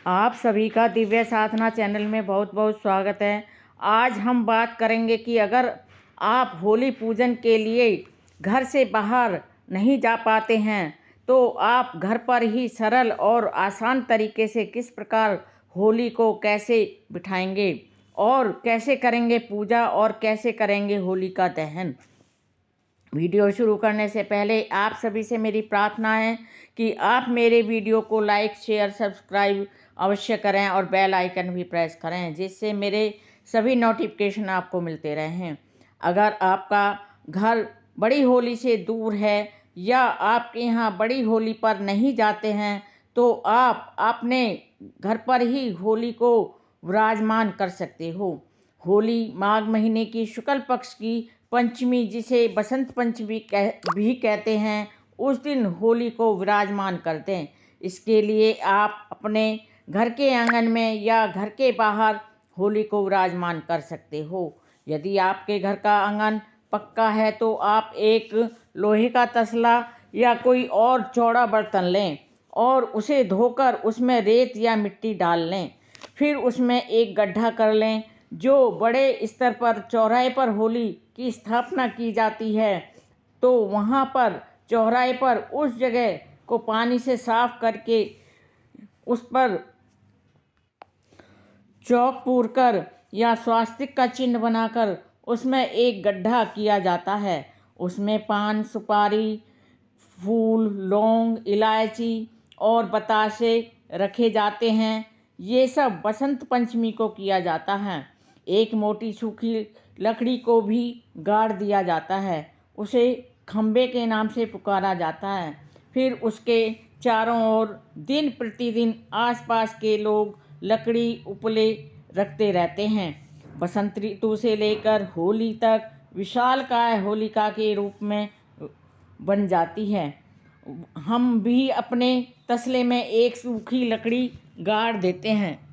आप सभी का दिव्य साधना चैनल में बहुत बहुत स्वागत है। आज हम बात करेंगे कि अगर आप होली पूजन के लिए घर से बाहर नहीं जा पाते हैं तो आप घर पर ही सरल और आसान तरीके से किस प्रकार होली को कैसे बिठाएंगे और कैसे करेंगे पूजा और कैसे करेंगे होली का दहन। वीडियो शुरू करने से पहले आप सभी से मेरी प्रार्थना है कि आप मेरे वीडियो को लाइक शेयर सब्सक्राइब अवश्य करें और बेल आइकन भी प्रेस करें जिससे मेरे सभी नोटिफिकेशन आपको मिलते रहें। अगर आपका घर बड़ी होली से दूर है या आपके यहाँ बड़ी होली पर नहीं जाते हैं तो आप अपने घर पर ही होली को विराजमान कर सकते हो। होली माघ महीने की शुक्ल पक्ष की पंचमी जिसे बसंत पंचमी भी कहते हैं उस दिन होली को विराजमान करते हैं। इसके लिए आप अपने घर के आंगन में या घर के बाहर होली को विराजमान कर सकते हो। यदि आपके घर का आंगन पक्का है तो आप एक लोहे का तसला या कोई और चौड़ा बर्तन लें और उसे धोकर उसमें रेत या मिट्टी डाल लें। फिर उसमें एक गड्ढा कर लें। जो बड़े स्तर पर चौराहे पर होली की स्थापना की जाती है तो वहाँ पर चौराहे पर उस जगह को पानी से साफ करके उस पर चौक पूरकर या स्वास्तिक का चिन्ह बनाकर उसमें एक गड्ढा किया जाता है। उसमें पान सुपारी फूल लौंग इलायची और बतासे रखे जाते हैं। ये सब बसंत पंचमी को किया जाता है। एक मोटी सूखी लकड़ी को भी गाड़ दिया जाता है। उसे खम्बे के नाम से पुकारा जाता है। फिर उसके चारों ओर दिन प्रतिदिन आसपास के लोग लकड़ी उपले रखते रहते हैं। बसंत ऋतु से लेकर होली तक विशालकाय होलिका के रूप में बन जाती है। हम भी अपने तसले में एक सूखी लकड़ी गाड़ देते हैं।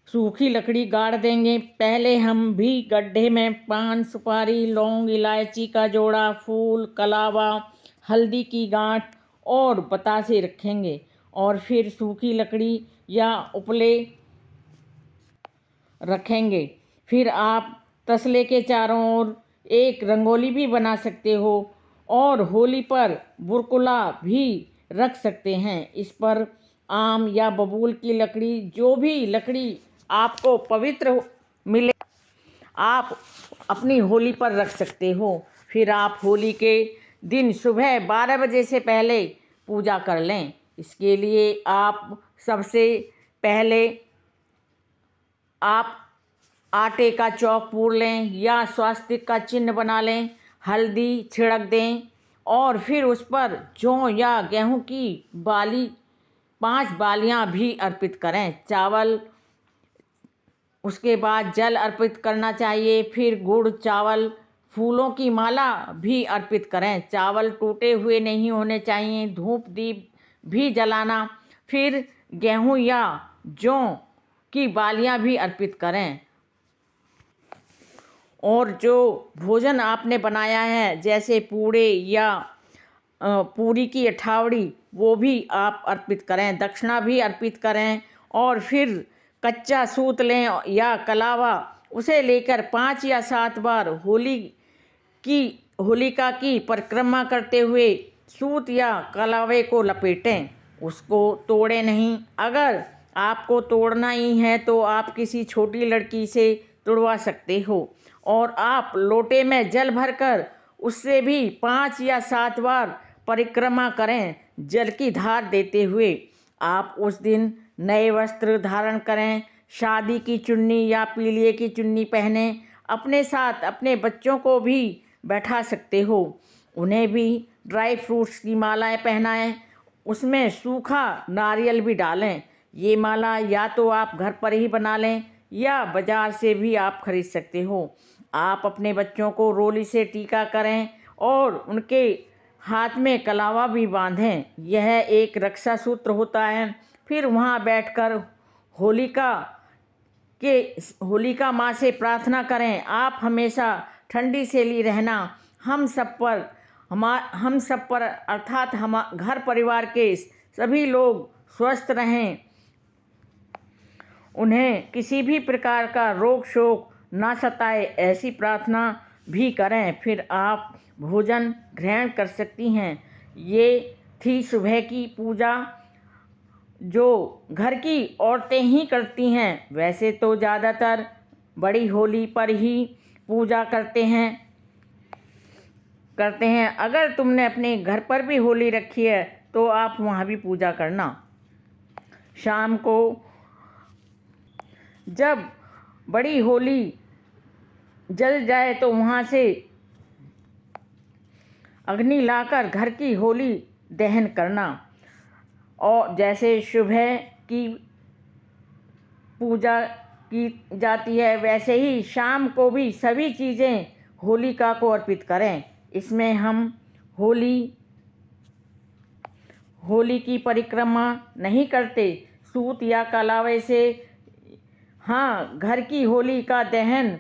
सूखी लकड़ी गाड़ देंगे। पहले हम भी गड्ढे में पान सुपारी लौंग इलायची का जोड़ा फूल कलावा हल्दी की गांठ और बतासे रखेंगे और फिर सूखी लकड़ी या उपले रखेंगे। फिर आप तसले के चारों ओर एक रंगोली भी बना सकते हो और होली पर बुरकुला भी रख सकते हैं। इस पर आम या बबूल की लकड़ी जो भी लकड़ी आपको पवित्र मिले आप अपनी होली पर रख सकते हो। फिर आप होली के दिन सुबह 12 बजे से पहले पूजा कर लें। इसके लिए आप सबसे पहले आप आटे का चौक पूर लें या स्वास्तिक का चिन्ह बना लें। हल्दी छिड़क दें और फिर उस पर जौ या गेहूं की 5 बालियां भी अर्पित करें। चावल उसके बाद जल अर्पित करना चाहिए। फिर गुड़ चावल फूलों की माला भी अर्पित करें। चावल टूटे हुए नहीं होने चाहिए। धूप दीप भी जलाना। फिर गेहूं या जौ की बालियां भी अर्पित करें और जो भोजन आपने बनाया है जैसे पूड़े या पूरी की अठावड़ी वो भी आप अर्पित करें। दक्षिणा भी अर्पित करें और फिर कच्चा सूत लें या कलावा उसे लेकर 5 या 7 बार होलिका की परिक्रमा करते हुए सूत या कलावे को लपेटें। उसको तोड़ें नहीं। अगर आपको तोड़ना ही है तो आप किसी छोटी लड़की से तुड़वा सकते हो और आप लोटे में जल भरकर उससे भी 5 या 7 बार परिक्रमा करें जल की धार देते हुए। आप उस दिन नए वस्त्र धारण करें। शादी की चुन्नी या पीलिए की चुन्नी पहने। अपने साथ अपने बच्चों को भी बैठा सकते हो। उन्हें भी ड्राई फ्रूट्स की मालाएं पहनाएं। उसमें सूखा नारियल भी डालें। ये माला या तो आप घर पर ही बना लें या बाजार से भी आप खरीद सकते हो। आप अपने बच्चों को रोली से टीका करें और उनके हाथ में कलावा भी बांधें। यह एक रक्षा सूत्र होता है। फिर वहाँ बैठकर होलिका माँ से प्रार्थना करें, आप हमेशा ठंडी सेली रहना। हम सब पर अर्थात हम घर परिवार के सभी लोग स्वस्थ रहें, उन्हें किसी भी प्रकार का रोग शोक ना सताए, ऐसी प्रार्थना भी करें। फिर आप भोजन ग्रहण कर सकती हैं। ये थी सुबह की पूजा, जो घर की औरतें ही करती हैं। वैसे तो ज़्यादातर बड़ी होली पर ही पूजा करते हैं। अगर तुमने अपने घर पर भी होली रखी है तो आप वहाँ भी पूजा करना। शाम को जब बड़ी होली जल जाए तो वहाँ से अग्नि लाकर घर की होली दहन करना। और जैसे सुबह की पूजा की जाती है, वैसे ही शाम को भी सभी चीज़ें होलिका को अर्पित करें। इसमें हम होली की परिक्रमा नहीं करते सूत या कलावे से। हाँ, घर की होली का दहन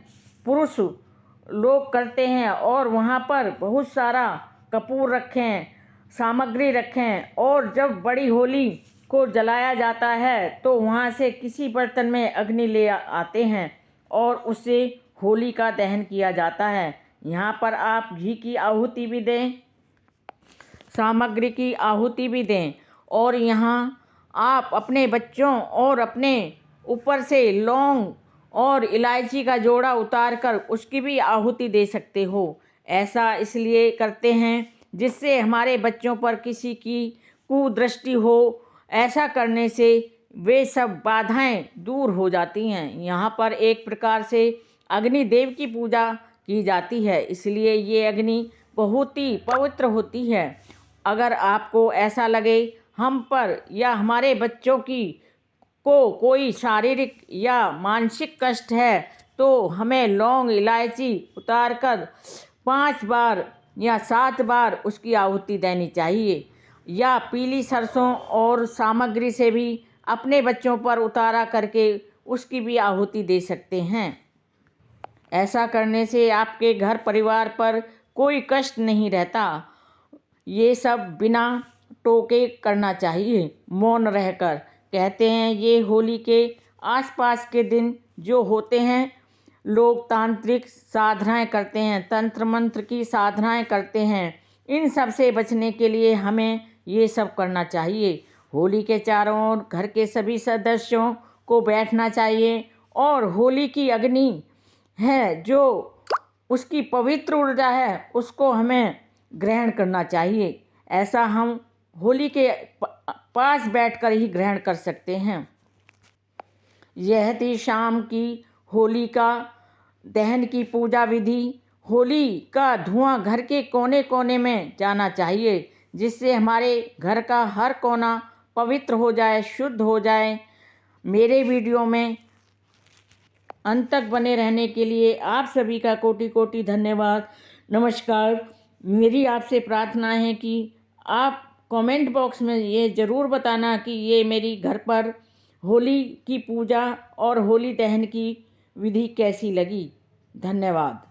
पुरुष लोग करते हैं और वहाँ पर बहुत सारा कपूर रखें, सामग्री रखें, और जब बड़ी होली को जलाया जाता है तो वहाँ से किसी बर्तन में अग्नि ले आते हैं और उससे होली का दहन किया जाता है। यहाँ पर आप घी की आहुति भी दें, सामग्री की आहुति भी दें, और यहाँ आप अपने बच्चों और अपने ऊपर से लौंग और इलायची का जोड़ा उतार कर उसकी भी आहुति दे सकते हो। ऐसा इसलिए करते हैं जिससे हमारे बच्चों पर किसी की कुदृष्टि हो। ऐसा करने से वे सब बाधाएं दूर हो जाती हैं। यहाँ पर एक प्रकार से अग्निदेव की पूजा की जाती है, इसलिए ये अग्नि बहुत ही पवित्र होती है। अगर आपको ऐसा लगे हम पर या हमारे बच्चों को कोई शारीरिक या मानसिक कष्ट है तो हमें लौंग इलायची उतार कर 5 बार या 7 बार उसकी आहुति देनी चाहिए, या पीली सरसों और सामग्री से भी अपने बच्चों पर उतारा करके उसकी भी आहुति दे सकते हैं। ऐसा करने से आपके घर परिवार पर कोई कष्ट नहीं रहता। ये सब बिना टोके करना चाहिए, मौन रहकर। कहते हैं ये होली के आसपास के दिन जो होते हैं, लोग तांत्रिक साधनाएं करते हैं, तंत्र मंत्र की साधनाएं करते हैं। इन सब से बचने के लिए हमें ये सब करना चाहिए। होली के चारों ओर घर के सभी सदस्यों को बैठना चाहिए और होली की अग्नि है जो उसकी पवित्र ऊर्जा है उसको हमें ग्रहण करना चाहिए। ऐसा हम होली के पास बैठकर ही ग्रहण कर सकते हैं। यह थी शाम की होली का दहन की पूजा विधि। होली का धुआं घर के कोने कोने में जाना चाहिए, जिससे हमारे घर का हर कोना पवित्र हो जाए, शुद्ध हो जाए। मेरे वीडियो में अंत तक बने रहने के लिए आप सभी का कोटि कोटि धन्यवाद। नमस्कार। मेरी आपसे प्रार्थना है कि आप कमेंट बॉक्स में ये ज़रूर बताना कि ये मेरी घर पर होली की पूजा और होली दहन की विधि कैसी लगी। धन्यवाद।